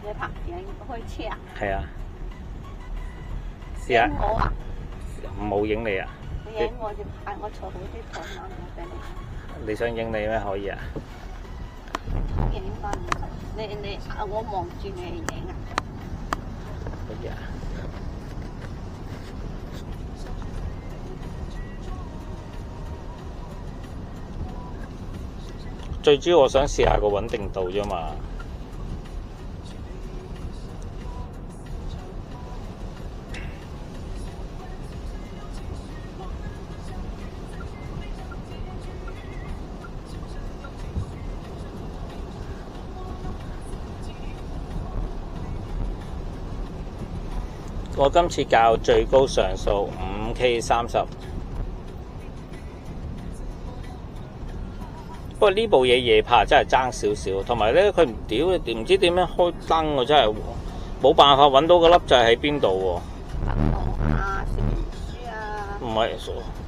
你拍影開車啊？係啊，試下。我啊？冇影你啊？你影我就拍，我坐好啲坐嘛，我俾你。你想影你咩？可以啊。影翻你我望住你影啊。可以啊。最主要我想試下個穩定度啫嘛。我今次校最高上數 5K30， 不過呢部嘢夜拍真係爭少少，同埋咧佢唔知點樣開燈喎，真係冇辦法揾到個粒掣喺邊度喎。啊，食完書啊？唔係，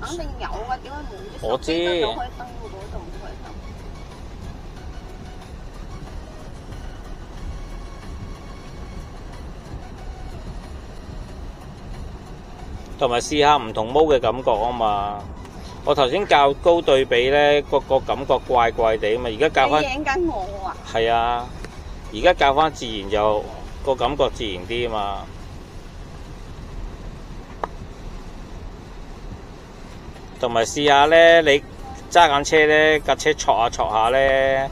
肯定有啊，點解冇？我知。開燈嗰度唔開燈。同埋試下唔同毛嘅感覺啊嘛！我頭先較高對比咧，個感覺怪怪地啊嘛，而家較翻。你影緊我啊？係啊，而家較翻自然就個感覺自然啲啊嘛。同埋試下咧，你揸緊車咧，架車挫下咧，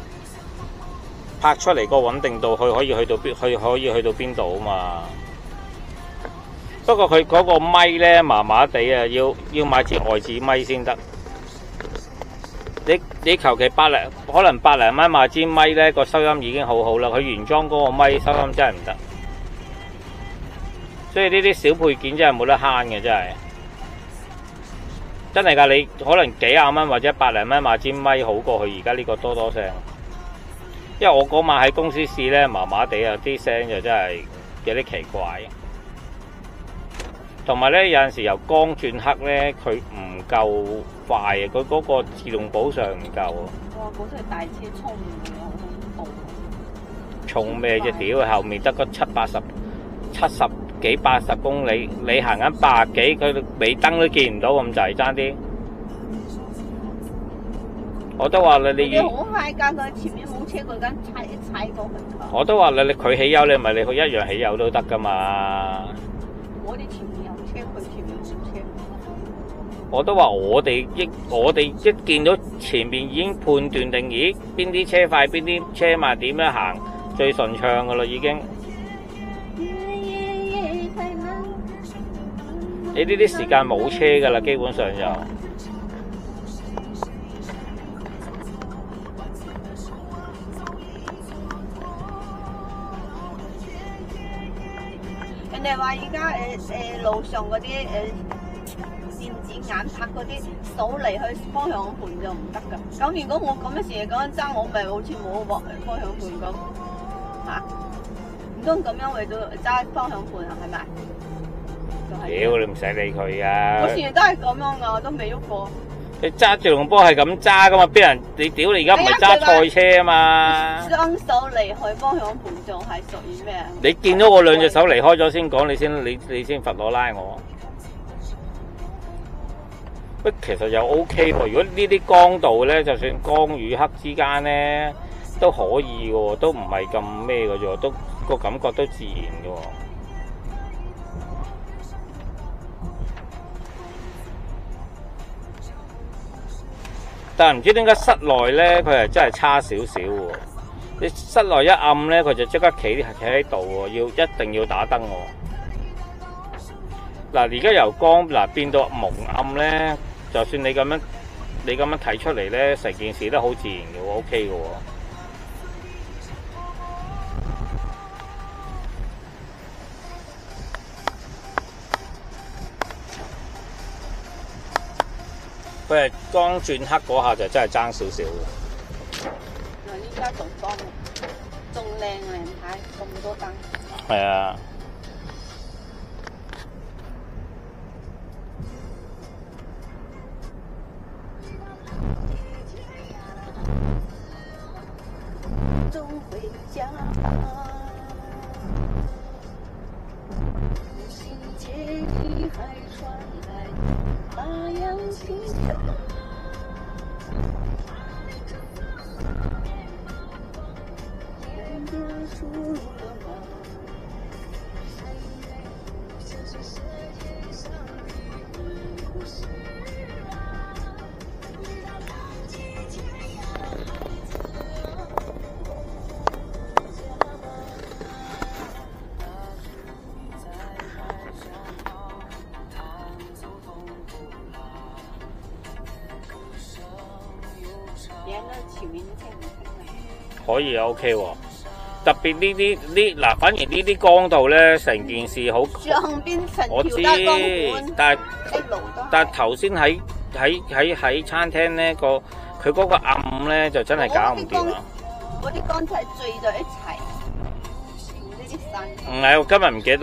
拍出嚟個穩定度，佢可以去到邊度啊嘛。不過佢嗰個咪咧麻麻地啊，要買支外置咪先得。你求其可能百零蚊買支咪咧，個收音已經好好啦。佢原裝嗰個咪收音真係唔得，所以呢啲小配件真係冇得慳嘅，真係㗎。你可能幾廿蚊或者百零蚊買支咪好過佢而家呢個多多聲。因為我嗰晚喺公司試咧，麻麻地啊，啲聲就真係有啲奇怪。同埋咧，有陣時由光轉黑咧，佢唔夠快啊！佢嗰個自動補償唔夠啊！哇！嗰台大車衝嘅，好恐怖。衝咩啫？屌，後面得個70幾80公里，你行緊80幾，佢尾燈都見唔到咁滯，爭啲。我都話你好快㗎，佢前面冇車，佢跟踩過去。我都話你佢起油，你咪你去一樣起油都得㗎嘛。我哋前面有車，佢前面冇車。我都話我哋一見到前面已經判斷定，咦邊啲車快，邊啲車慢，點樣行最順暢㗎啦已經。你呢啲時間冇車㗎啦，基本上就。人哋話而家路上嗰啲電子眼拍嗰啲手嚟去方向盤就唔得㗎。咁如果我咁嘅時咁樣揸，我咪好似冇方向盤咁嚇？唔通咁樣為咗揸方向盤啊？係咪？屌，你唔使理佢啊！我成日都係咁樣㗎，我都未喐過。你揸住龍波係咁揸㗎嘛？邊人你屌你而家唔係揸賽車啊嘛？雙手離開方向盤就係屬於咩？你見到我兩隻手離開咗先講，你先罰我拉我。不其實又 OK 喎，如果呢啲光度咧，就算光與黑之間咧都可以嘅，都唔係咁咩嘅啫，都個感覺都自然嘅喎。但係唔知點解室內咧，佢係真係差少少喎。你室內一暗咧，佢就即刻企喺度喎，一定要打燈喎。嗱，而家由光變到蒙暗咧，就算你咁樣睇出嚟咧，成件事都好自然嘅喎 ，OK 嘅喎。佢係光轉黑嗰下就真係爭少少嘅。嗱，依家仲光，仲靚睇咁多燈。係啊。終回家。街里还传来那样轻巧。人的出入了吗？演得前面啲聽唔聽可以啊 ，OK 喎。特別嗱，反而呢啲光度咧，成件事好。上邊成我知條得光管，但係一路都係。但係頭先喺餐廳咧佢嗰個暗咧就真係搞唔掂啊！嗰啲光係聚在一齊，呢啲散。唔係，我今日唔記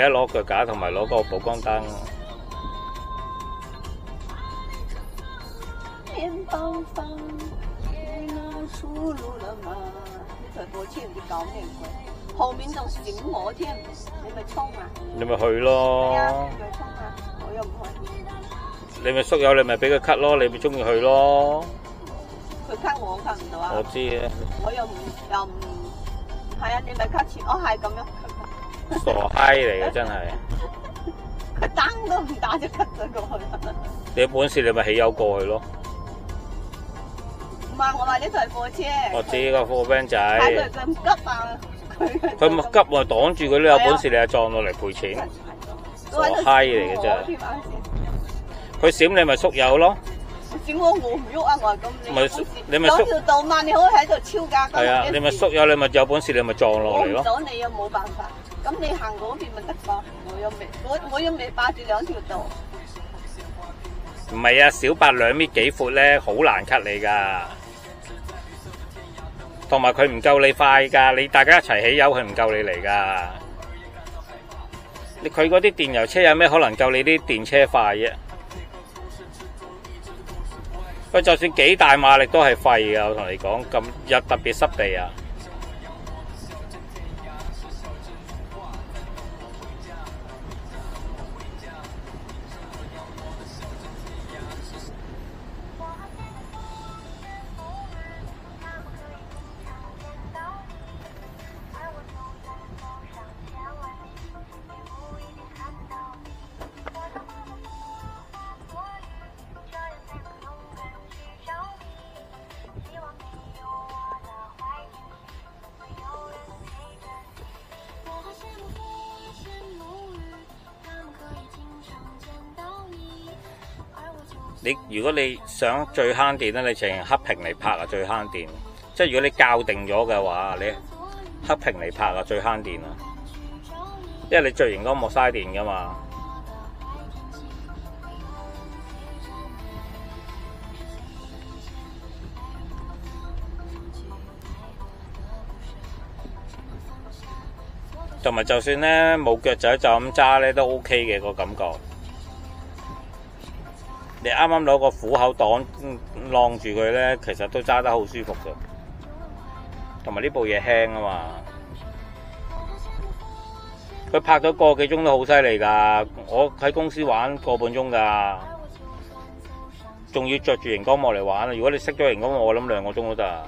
得攞腳架同埋攞個曝光燈。面包房有那出路了嗎？呢台火車唔知搞咩鬼，後面仲閃我添，你咪衝啊！你咪去咯。係啊，你咪衝啊！我又唔去。你咪縮友，你咪俾佢 cut 咯，你咪中意去咯。佢 cut 我 cut 唔到啊！我知啊。我又唔係啊！你咪 cut 錢，我係咁樣 cut。傻閪嚟嘅真係。佢燈都唔打就 cut 咗過去啦。你有本事你咪起油過去咯。唔係我話呢台貨車。我知個貨 van 仔。睇佢咁急啊！佢咪急咪擋住佢都有本事，你就撞落嚟賠錢。傻閪嚟嘅真係。佢閃你咪縮友咯。閃我唔喐啊！我係咁你咪縮。兩條道嘛，你可以喺度超價。係啊，你咪縮友，你咪有本事你咪撞落嚟咯。我唔阻你又冇辦法，咁你行嗰邊咪得咯？我又未霸住兩條道。唔係啊，小白2米幾闊咧，好難 cut 你㗎。同埋佢唔夠你快㗎，你大家一齊起油，佢唔夠你嚟㗎。佢嗰啲電油車有咩可能夠你啲電車快啫？佢就算幾大馬力都係廢㗎，我同你講，咁又特別濕地啊！如果你想最慳電咧，你淨係黑屏嚟拍啊，最慳電。即係如果你校定咗嘅話，你黑屏嚟拍啊，最慳電啊。因為你最熒光幕嘥電噶嘛。同埋就算咧冇腳仔就咁揸咧都 OK 嘅個感覺。你啱啱攞個虎口擋晾住佢咧，其實都揸得好舒服㗎。同埋呢部嘢輕啊嘛，佢拍咗個幾鐘都好犀利㗎。我喺公司玩個半鐘㗎，仲要着住熒光幕嚟玩。如果你熄咗熒光幕，我諗2個鐘都得。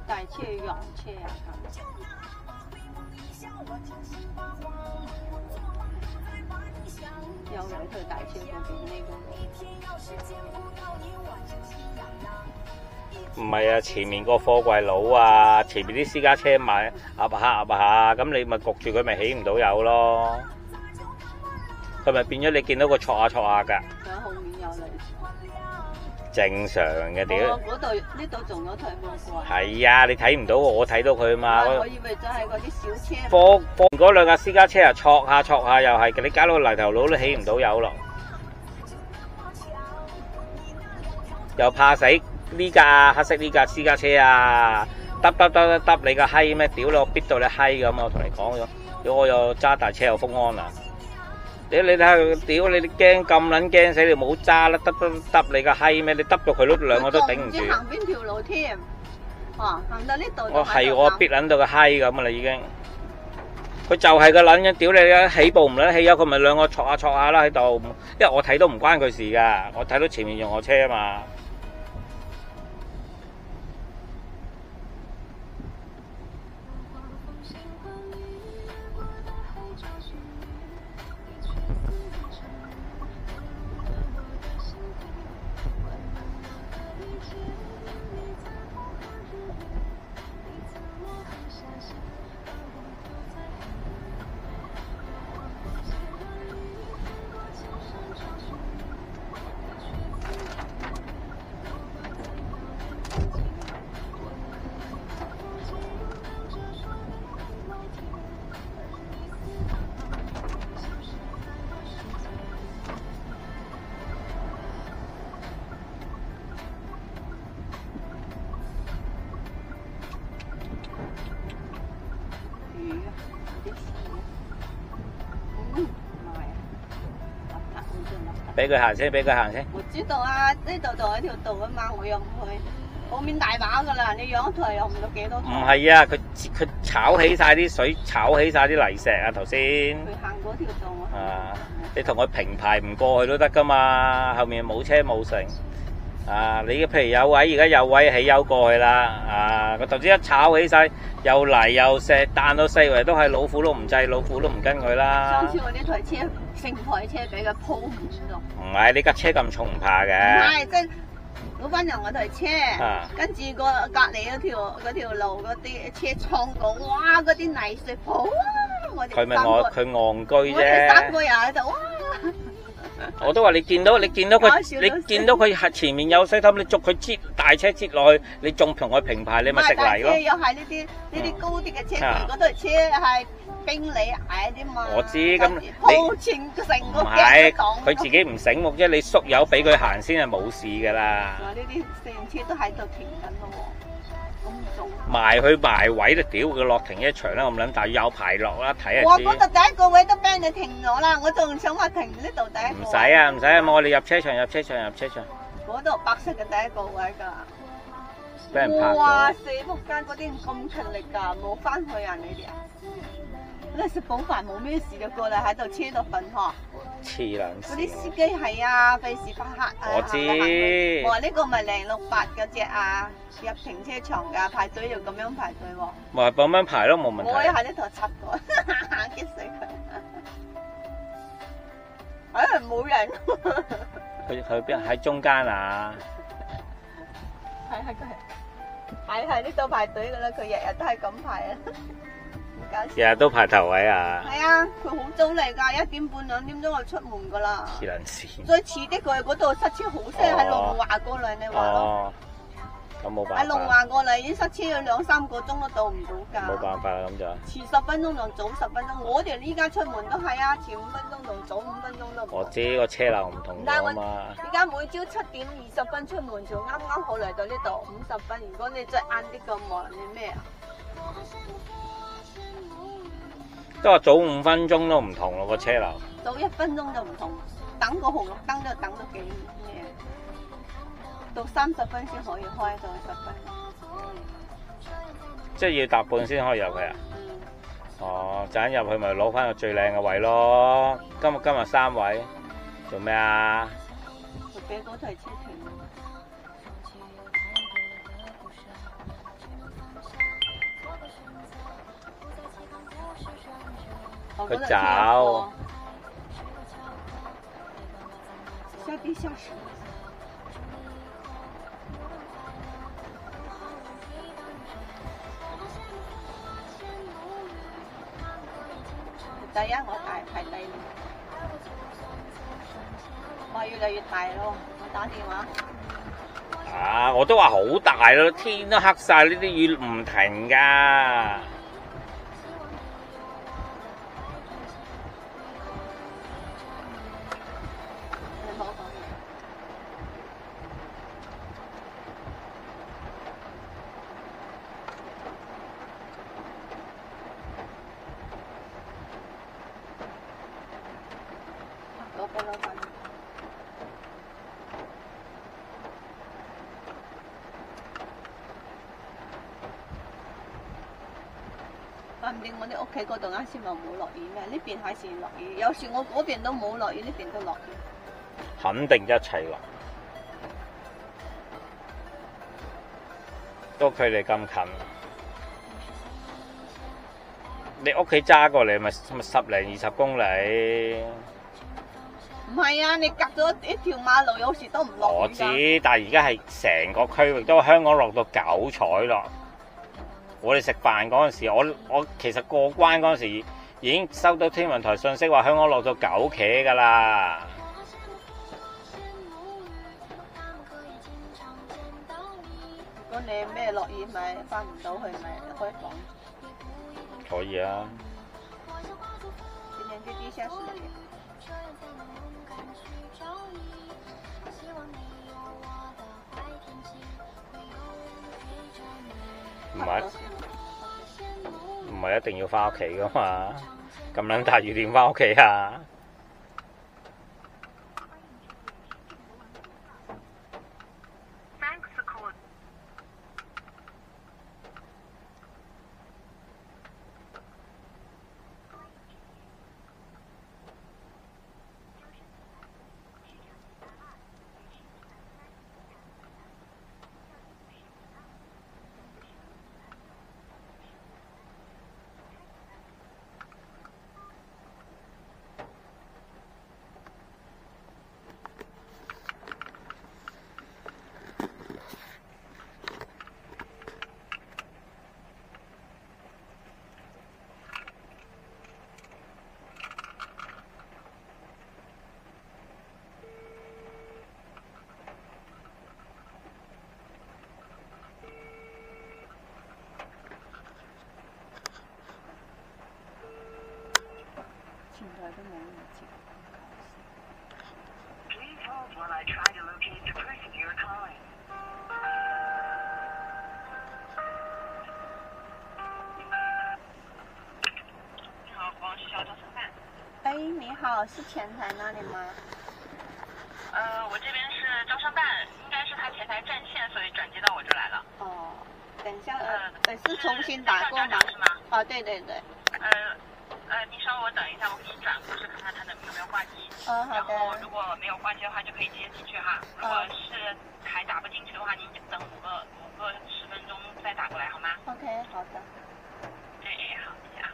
大車洋車啊！有兩台大車嗰邊呢個。唔係啊，前面個貨櫃佬啊，前面啲私家車買壓下，咁你咪焗住佢咪起唔到油咯。佢咪變咗你見到個挫下㗎。喺後面有嚟。正常嘅屌。嗰度呢度仲有台貨櫃。係啊，你睇唔到我睇到佢嘛。我以為就係嗰啲小車。貨嗰兩架私家車啊，挫下又係嘅，你搞到泥頭佬都起唔到油咯。又怕死呢架黑色呢架私家車啊，揼你個閪咩？屌你我逼到你閪咁啊！我同你講咗，如果我又揸大車又福安啊！你睇下佢，屌你驚咁撚驚死你冇揸啦！揼你個閪咩？你揼到佢都兩個都頂唔住。行邊條路添？行到呢度。我逼撚到個閪咁啊啦已經。佢就係個撚樣，屌你起步唔撚起啊！佢咪兩個挫下啦喺度，因為我睇到唔關佢事㗎，我睇到前面用我車啊嘛。俾佢行先，俾佢行先。我知道啊，呢度就係條道啊嘛，我又唔去。後面大把噶啦，你養台又唔到幾多台。唔係啊，佢炒起晒啲水，炒起晒啲泥石啊頭先。佢行嗰條道啊，你同佢平排唔過去都得噶嘛，後面冇車冇城。啊，你譬如有位，而家有位起優過去啦。啊，佢頭先一炒起晒，又泥又石，彈到四圍都係，老虎都唔制，老虎都唔跟佢啦。上次我呢台車成台車俾佢鋪唔到。唔係，你架車咁重唔怕嘅。唔係，即係老闆娘嗰台車，跟住隔離嗰條路嗰啲車撞到，哇！嗰啲泥石鋪啊！佢咪佢戇居啫。我哋3個人喺度，哇！我都話你見到佢係前面有水氹，你捉佢擠大車擠落去，你仲同佢平排，你咪食泥咯。又係呢啲高啲嘅車，嗰台車係冰你矮啲嘛。我知咁你全成個唔係佢自己唔醒目啫，你縮油俾佢行先係冇事噶啦。呢啲成車都喺度停緊咯喎，咁重。埋去埋位就屌佢落停一場啦，咁撚大有排落啦，睇下知。我嗰度第一個位都俾你停咗啦，我仲想話停呢度第一個。唔使啊，唔使啊，我哋入車場。嗰度白色嘅第一個位㗎。俾人拍咗。哇！死仆街嗰啲咁勤力㗎，冇翻去啊你哋啊！你食飽飯冇咩事就過嚟喺度車度瞓嗬。黐撚線。嗰啲司機係啊，費事發黑啊。我知。我話呢個咪068嗰隻啊，入停車場㗎，排隊要咁樣排隊喎。咪咁樣排咯，冇問題。我喺呢度插過，激死佢！冇人。佢邊喺中間啊？係呢度排隊㗎啦，佢日日都係咁排啊。日日都排頭位啊！係啊，佢好早嚟㗎，1點半2點鐘就出門㗎啦。黐撚線！再遲啲佢嗰度塞車好犀利，喺龍華過嚟你話咯。咁冇辦法。喺龍華過嚟已經塞車咗2-3個鐘都到唔到㗎。冇辦法啦，咁就。遲10分鐘同早10分鐘，我哋依家出門都係啊，遲5分鐘同早5分鐘都唔同。我知個車流唔同㗎嘛。而家每朝7點20分出門就啱啱好嚟到呢度50分，如果你再晏啲咁忙，你咩啊？都話早5分鐘都唔同咯，個車流。早1分鐘就唔同，等個紅綠燈都等咗幾咩？到30分先可以開到10分。即係要搭半先可以入去啊？哦，陣入去咪攞翻個最靚嘅位咯。今日3位，做咩啊？佢俾嗰台車停。佢走。下地下室。第一我排第二，哇越嚟越大咯！我打電話。啊！我都話好大咯，天都黑晒，呢啲雨唔停㗎。你冇講嘢。嗰個老闆。話唔定我哋屋企嗰度啱先話冇落雨咩？呢邊係時落雨，有時我嗰邊都冇落雨，呢邊都落雨。肯定一齊落，都距離咁近。你屋企揸過嚟咪10零20公里。唔係啊，你隔咗一條馬路，有時都唔落雨㗎。我知，但係而家係成個區域都香港落到9彩咯。我哋食飯嗰陣時，我其實過關嗰陣時已經收到天文台信息話香港落到9茄㗎啦。如果你咩落雨咪翻唔到去咪開房。可以啊。今天去地下室去。唔係一定要翻屋企噶嘛，咁撚大雨點翻屋企啊？哎，你好，是前台那里吗？我这边是招商办，应该是他前台占线，所以转接到我这来了。哦，等一下，是重新打过吗？是吗？哦，对对对。你稍我等一下，我给你转过去看看他有没有挂机。好的。然后如果没有挂机的话，就可以接进去哈。如果是还打不进去的话，您等5个10分钟再打过来好吗 ？OK， 好的。哎，好，谢谢啊。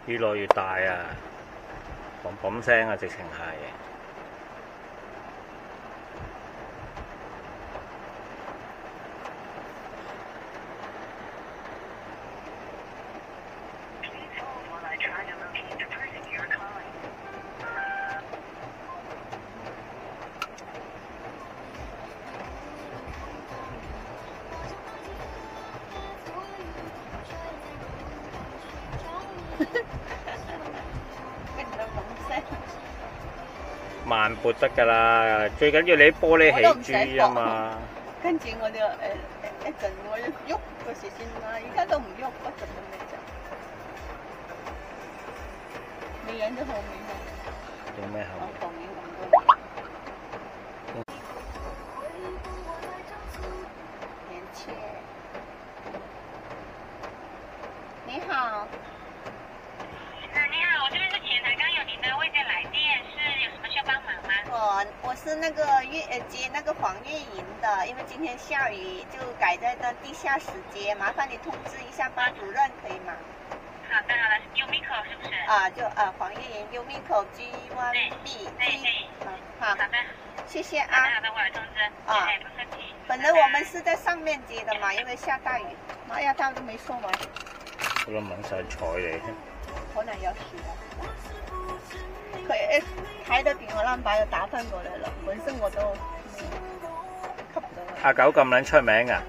越來越大啊！砰砰聲啊，直情係。慢撥得㗎啦，最緊要你啲玻璃起珠啊嘛。跟住我就一陣我喐嗰時先啦，而家都唔喐，不陣咁樣就。你影咗後面咩？影咩後面？我後面咁多年前。你好。你好，我这边是前台，刚有有您的未接来電，是有什麼需要幫忙嗎？我是那個接那個黃月營的，因為今天下雨，就改在那地下室接，麻煩你通知一下班主任可以嗎？好的，好的，Umico 是不是？黃月營 Umico G1B。對。好的，謝謝啊。好的，我來通知。不客氣。本來我們是在上面接的嘛，因為下大雨。哎呀，他都沒說完。我都猛晒彩你。可能有事啊。佢一睇到電話 number 就打翻過嚟啦，本身我都吸到。阿九咁撚出名噶？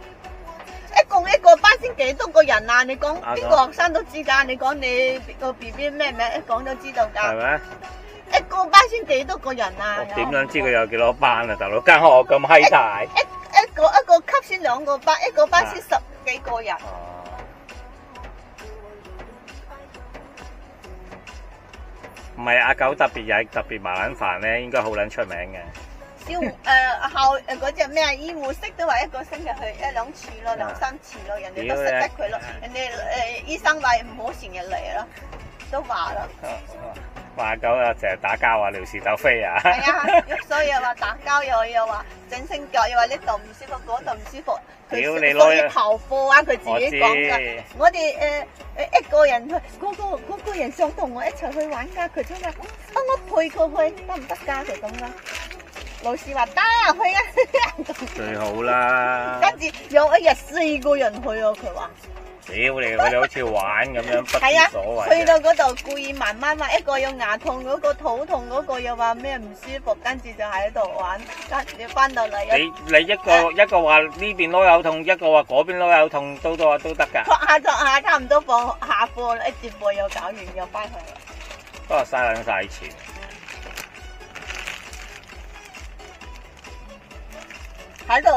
一個班先幾多個人啊？你講邊個學生都知㗎，你講你個 B B 咩名，一講都知道㗎。係咩？一個班先幾多個人啊？我點樣知佢有幾多班啊？大佬間學咁閪大。一個級先2個班，一個班先10幾個人。唔係阿九特別曳，特別麻撚煩咧，應該好撚出名嘅。嗰隻咩啊？醫護室都話一個星期去1-2次咯，2-3次咯，人哋都識得佢咯。人哋醫生話唔好成日嚟咯，都話啦。話阿九啊，成日打交啊，撩事鬥非啊。係啊，所以又話打交，又話整聲腳，又話呢度唔舒服，嗰度唔舒服。屌你攞去逃課啊！佢自己講㗎。我哋一個人去，嗰個人想同我一齊去玩㗎，佢真係我陪佢去得唔得㗎？就咁啦。老師話得去啊，最好啦。跟住有一日4個人去啊，佢話。屌你，佢哋好似玩咁樣，不知所謂。去到嗰度故意慢慢話，一個有牙痛，嗰個肚痛，嗰個又話咩唔舒服，跟住就喺度玩。跟住翻到嚟，你一個話呢邊攞有痛，一個話嗰邊攞有痛，都得㗎。托下差唔多放下課啦，一節課又搞完又翻去啦。不過嘥撚晒錢。喺度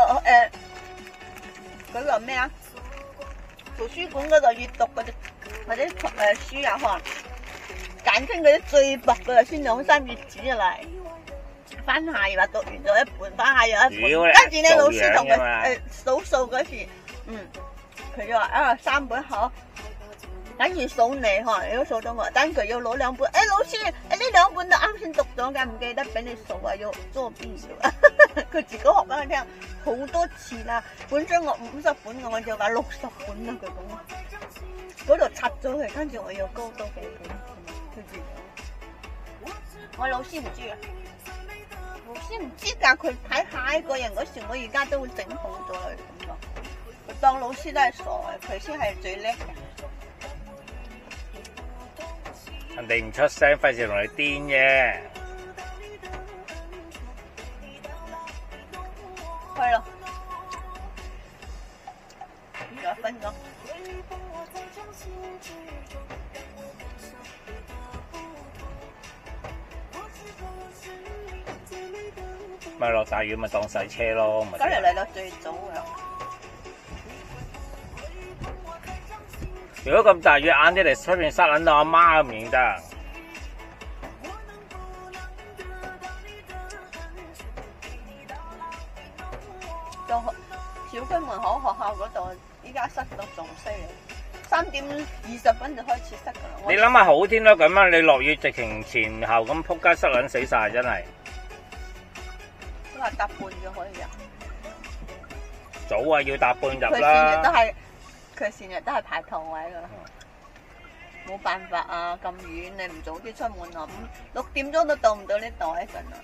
嗰個咩啊？圖書館嗰度閲讀嗰啲或者書啊，可能揀清嗰啲最薄嘅先2-3頁紙就嚟。翻下又話讀完咗一半，翻下又一半。跟住咧老師同佢數數嗰時，佢就話3本好。等於數你可能都數到我，等佢要攞2本。老師，呢2本都啱先讀咗嘅，唔記得俾你數啊，要作弊啊！佢自己學俾我聽好多次啦。本身我50本嘅，我就話60本啦。佢講嗰度拆咗佢，跟住我要高多幾本。我老師唔知啊，老師唔知㗎。佢睇下一個人嗰時，我而家都會整好咗佢咁講。佢當老師都係傻嘅，佢先係最叻嘅。人哋唔出聲，費事同你癲啫。去咯，2分鐘。咪落大雨咪當洗車咯。今日嚟到最早嘅。如果咁大雨，晏啲嚟出邊塞撚到阿媽都唔認得。到小區門口學校嗰度，依家塞到仲犀利，3點20分就開始塞㗎啦。你諗下好天都咁啊！你落雨直情前後咁撲街塞撚死晒，真係。都話搭半就可以入。早啊，要搭半入啦。佢成日都係排堂位噶啦，冇辦法啊！咁遠你唔早啲出門啊，6點鐘都到唔到呢度一陣啊！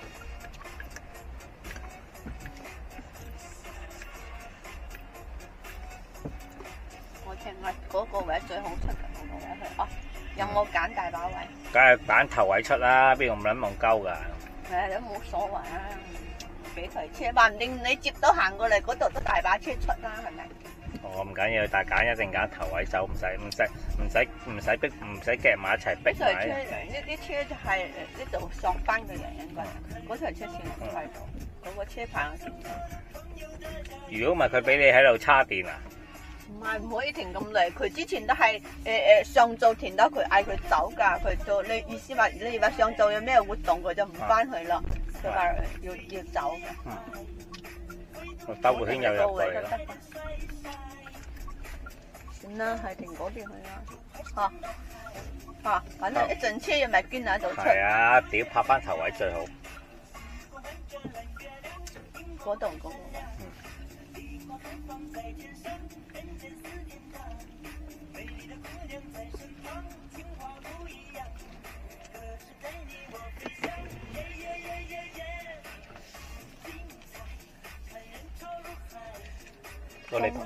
我聽話嗰個位最好出嘅嗰個位去啊！有冇揀大把位？梗係揀頭位出啦，邊個唔撚望鳩㗎？都冇所謂啊！俾台車，話唔定你接到行過嚟嗰度都大把車出啦，係咪？我唔緊要，但係揀一定揀頭位走，唔使逼，唔使夾埋一齊逼埋。呢啲車就係呢度上班嘅人應該，嗰台車先喺度，嗰個車牌。如果唔係佢俾你喺度叉電啊？唔係唔可以停咁耐，佢之前都係上晝停到佢嗌佢走㗎，佢做你意思話你話上晝有咩活動佢就唔翻去啦，佢話要走嘅。我兜個圈又入去啦。啦，係停嗰邊去啦。反正一陣車又咪捐喺度出。係啊，屌拍翻頭位最好。嗰度嗰個。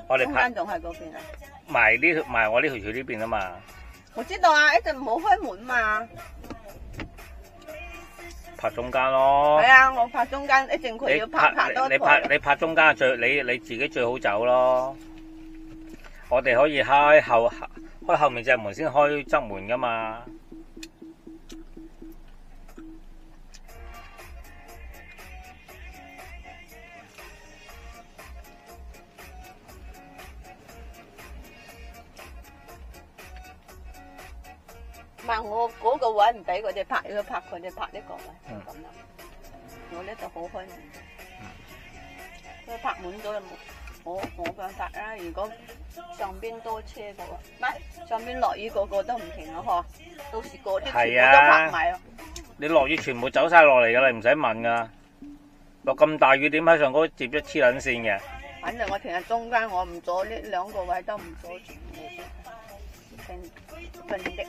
我哋拍仲喺嗰邊啊？埋我呢條橋呢邊啊嘛。我知道啊，一陣唔好開門嘛。拍中間咯。係啊，我拍中間，一陣佢要拍多台。你拍中間你自己最好走咯。我哋可以開後面隻門先開側門噶嘛。唔係我嗰個位唔俾佢哋拍，要拍佢哋拍呢個位，就咁啦。我呢度好開門，佢拍滿咗就冇辦法啦。如果上邊多車嘅話，唔係上邊落雨個個都唔停咯嗬，到時嗰啲全部都拍埋咯。你落雨全部走晒落嚟噶啦，你唔使問噶。落咁大雨點喺上高接咗黐撚線嘅？反正我停喺中間，我唔阻呢兩個位都唔阻住。平的。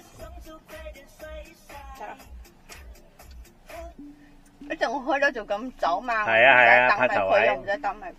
一陣我開咗就咁走嘛，係啊，等埋佢又唔使等埋佢。